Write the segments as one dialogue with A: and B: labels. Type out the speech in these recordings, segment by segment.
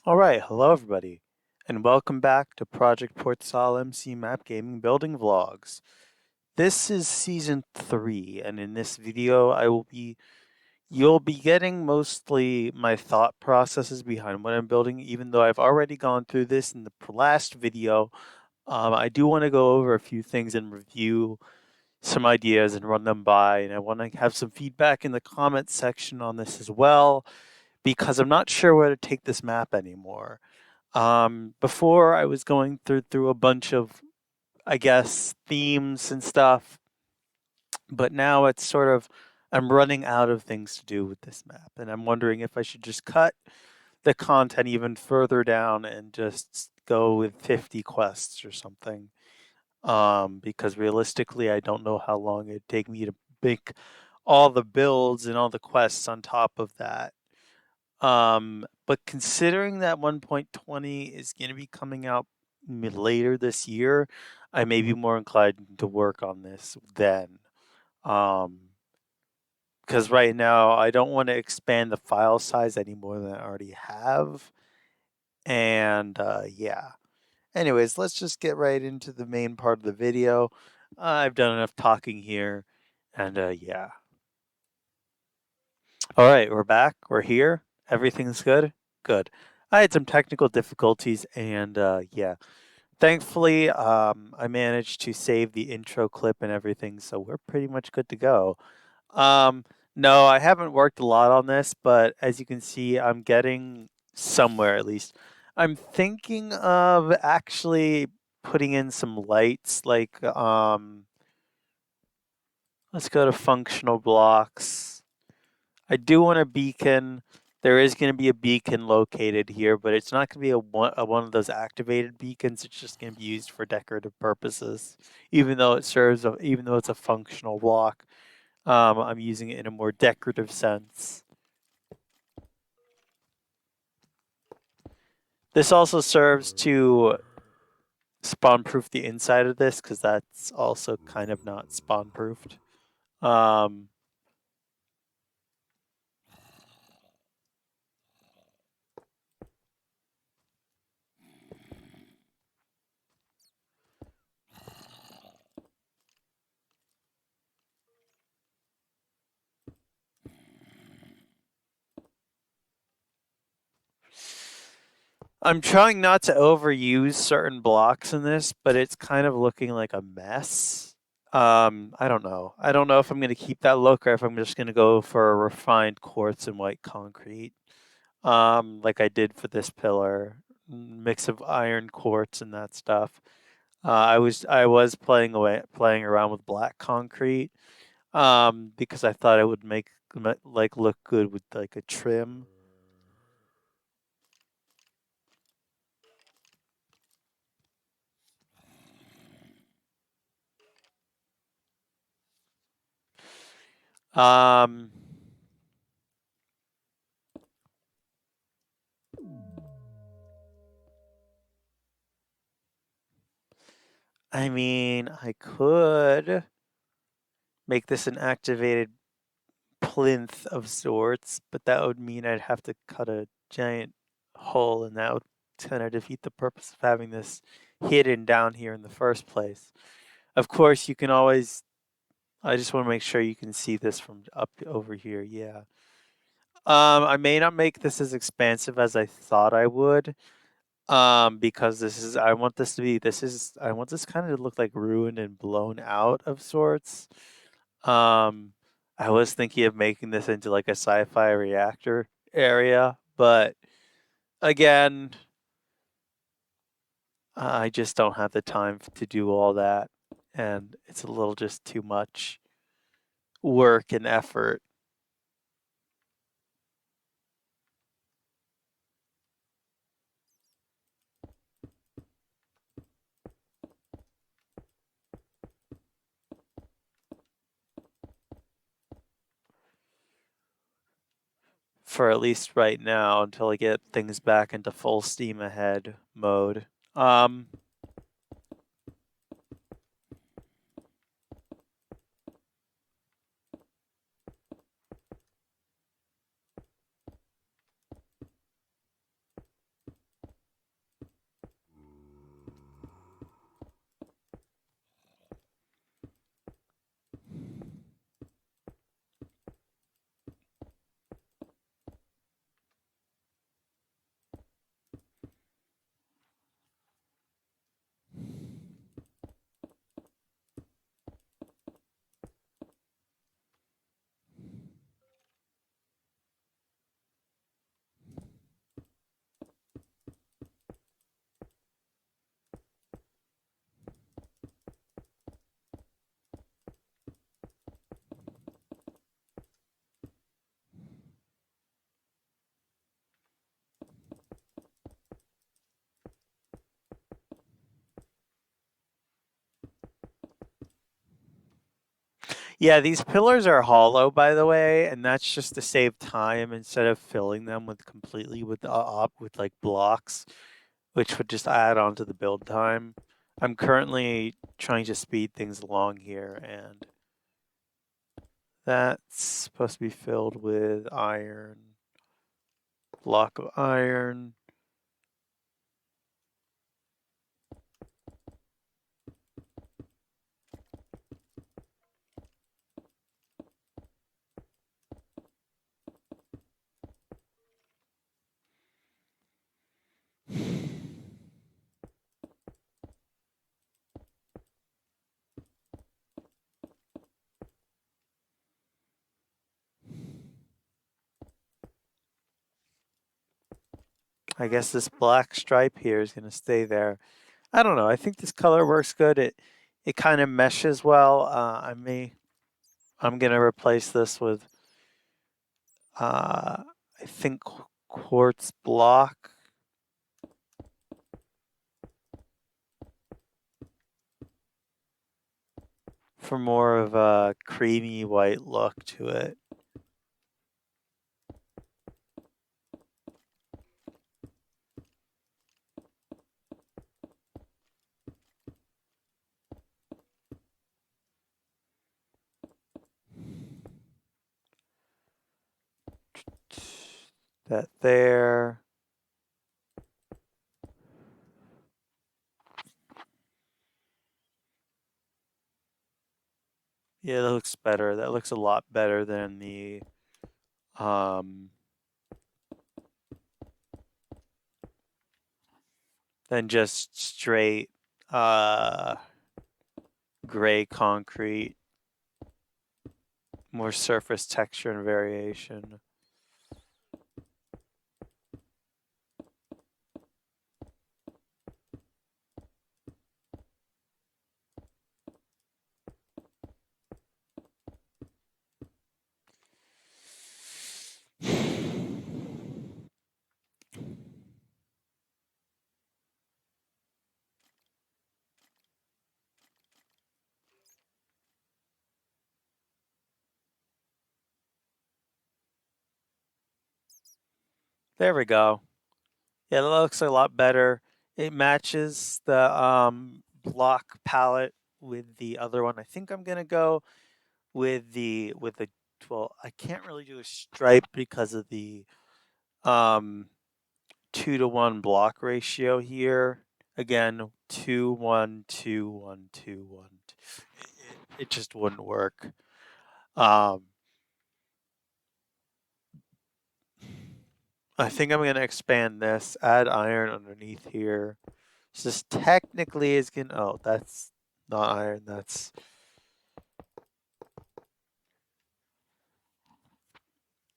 A: Alright, hello everybody, and welcome back to Project PortsalMC Map Gaming Building Vlogs. This is Season 3, and in this video you'll be getting mostly my thought processes behind what I'm building, even though I've already gone through this in the last video. I do want to go over a few things and review some ideas and run them by, and I want to have some feedback in the comments section on this as well, because I'm not sure where to take this map anymore. Before I was going through a bunch of, I guess, themes and stuff, but now it's sort of, I'm running out of things to do with this map, and I'm wondering if I should just cut the content even further down and just go with 50 quests or something. Because realistically, I don't know how long it'd take me to make all the builds and all the quests on top of that. But considering that 1.20 is going to be coming out later this year, I may be more inclined to work on this then. Because right now I don't want to expand the file size any more than I already have. And yeah. Anyways, let's just get right into the main part of the video. I've done enough talking here. And yeah. All right, we're back. We're here. Everything's good. Good. I had some technical difficulties, and yeah, thankfully, I managed to save the intro clip and everything, so we're pretty much good to go. Um, no, I haven't worked a lot on this, but as you can see, I'm getting somewhere at least. I'm thinking of actually putting in some lights, like let's go to functional blocks. I do want a beacon. There is going to be a beacon located here, but it's not going to be one of those activated beacons. It's just going to be used for decorative purposes, even though even though it's a functional block. I'm using it in a more decorative sense. This also serves to spawn-proof the inside of this, because that's also kind of not spawn-proofed. I'm trying not to overuse certain blocks in this, but it's kind of looking like a mess. I don't know. I don't know if I'm going to keep that look or if I'm just going to go for a refined quartz and white concrete, like I did for this pillar, mix of iron, quartz, and that stuff. I was playing around with black concrete, because I thought it would make like look good with like a trim. Um, I mean, I could make this an activated plinth of sorts, but that would mean I'd have to cut a giant hole, and that would kind of defeat the purpose of having this hidden down here in the first place. Of course, you can always. I just want to make sure you can see this from up over here. Yeah. I may not make this as expansive as I thought I would. Because I want this to be. I want this kind of to look like ruined and blown out of sorts. Um, I was thinking of making this into like a sci-fi reactor area, but again, I just don't have the time to do all that, and it's a little just too much work and effort. For at least right now, until I get things back into full steam ahead mode. Um, Yeah, these pillars are hollow, by the way, and that's just to save time instead of filling them with completely with like blocks, which would just add on to the build time. I'm currently trying to speed things along here, and that's supposed to be filled with iron, block of iron. I guess this black stripe here is going to stay there. I don't know. I think this color works good. It kind of meshes well. I'm going to replace this with I think quartz block for more of a creamy white look to it. That there. Yeah, that looks better. That looks a lot better than the um than just straight uh gray concrete, more surface texture and variation. There we go. Yeah, that looks a lot better. It matches the block palette with the other one. I think I'm gonna go with the well, I can't really do a stripe because of the um 2-to-1 block ratio here. Again, 2-1-2-1-2-1. It just wouldn't work. Um, I think I'm gonna expand this, add iron underneath here. So this technically is gonna. Oh, that's not iron. That's.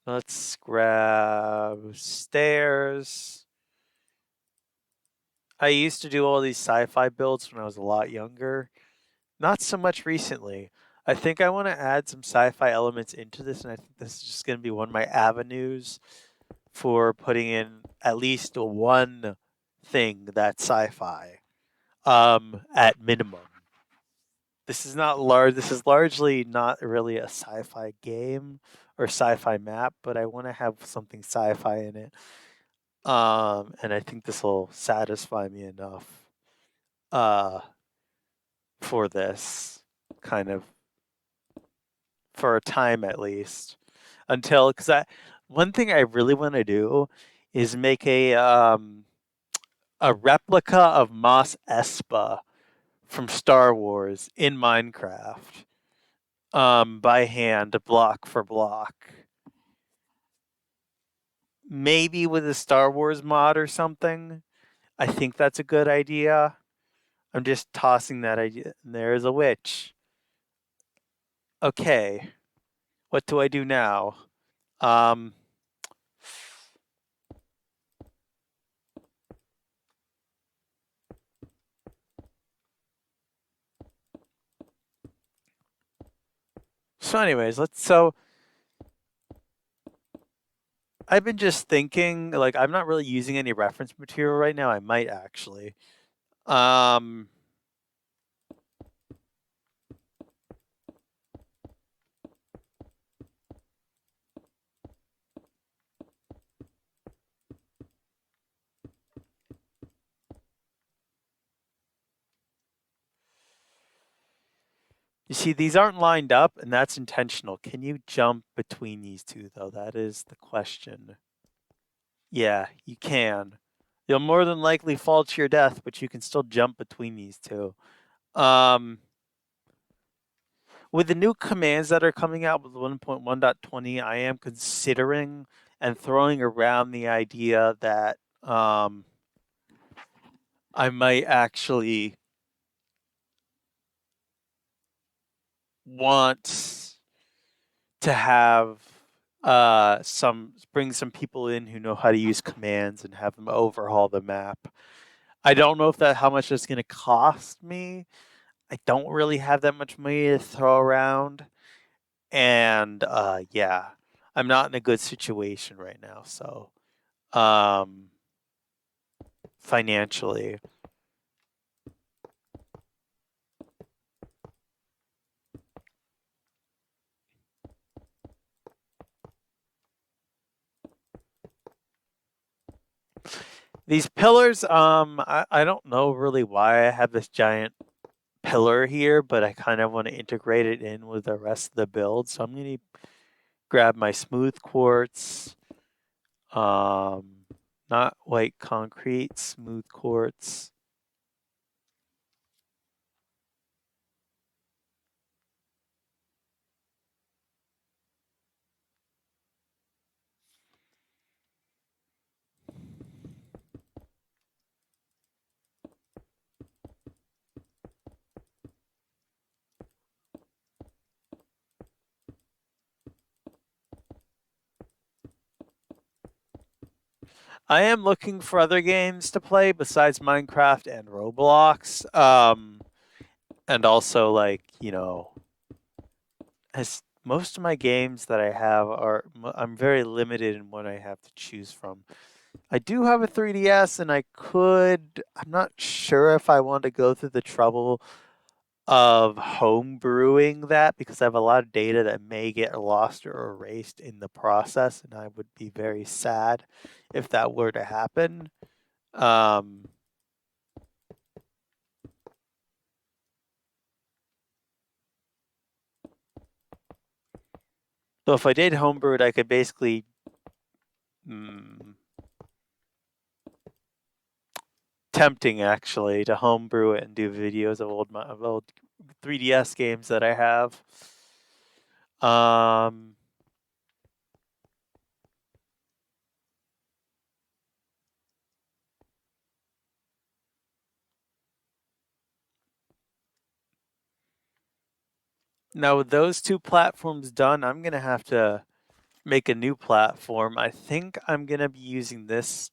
A: Let's grab stairs. I used to do all these sci-fi builds when I was a lot younger. Not so much recently. I think I want to add some sci-fi elements into this, and I think this is just going to be one of my avenues for putting in at least one thing that's sci-fi, at minimum. This is not large. This is largely not really a sci-fi game or sci-fi map, but I want to have something sci-fi in it. And I think this will satisfy me enough uh, for this kind of for a time at least until because I one thing I really want to do is make a replica of Mos Espa from Star Wars in Minecraft by hand, block for block. Maybe with a Star Wars mod or something. I think that's a good idea. I'm just tossing that idea. There's a witch. Okay, what do I do now? Um, so, anyways, let's. So, I've been just thinking, like, I'm not really using any reference material right now. I might actually. Um, You see, these aren't lined up, and that's intentional. Can you jump between these two, though? That is the question. Yeah, you can. You'll more than likely fall to your death, but you can still jump between these two. With the new commands that are coming out with 1.1.20, I am considering and throwing around the idea that I might actually want to have bring some people in who know how to use commands and have them overhaul the map. I don't know if that how much it's going to cost me. I don't really have that much money to throw around, and yeah, I'm not in a good situation right now. So um, financially, these pillars, I don't know really why I have this giant pillar here, but I kind of want to integrate it in with the rest of the build. So I'm going to grab my smooth quartz, um, not white concrete, smooth quartz. I am looking for other games to play besides Minecraft and Roblox. And also like, as most of my games that I have I'm very limited in what I have to choose from. I do have a 3DS and I'm not sure if I want to go through the trouble of home brewing that because I have a lot of data that may get lost or erased in the process, and I would be very sad if that were to happen. Um, so if I did homebrew it, I could basically mm, tempting actually to homebrew it and do videos of old 3DS games that I have. Um, Now with those two platforms done, I'm gonna have to make a new platform. I think I'm gonna be using this.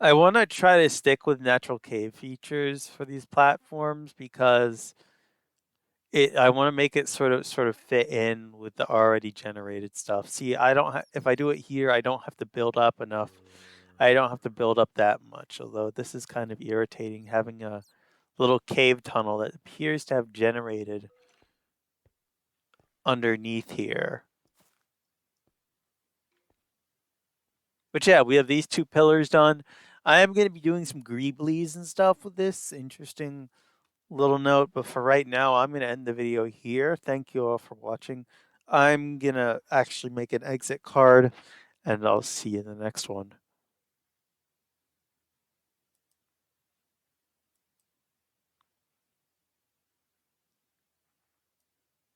A: I want to try to stick with natural cave features for these platforms because I want to make it sort of fit in with the already generated stuff. See, if I do it here, I don't have to build up enough. I don't have to build up that much. Although this is kind of irritating having a little cave tunnel that appears to have generated underneath here. But yeah, we have these two pillars done. I am going to be doing some greeblies and stuff with this. Interesting little note, but for right now, I'm going to end the video here. Thank you all for watching. I'm going to actually make an exit card, and I'll see you in the next one.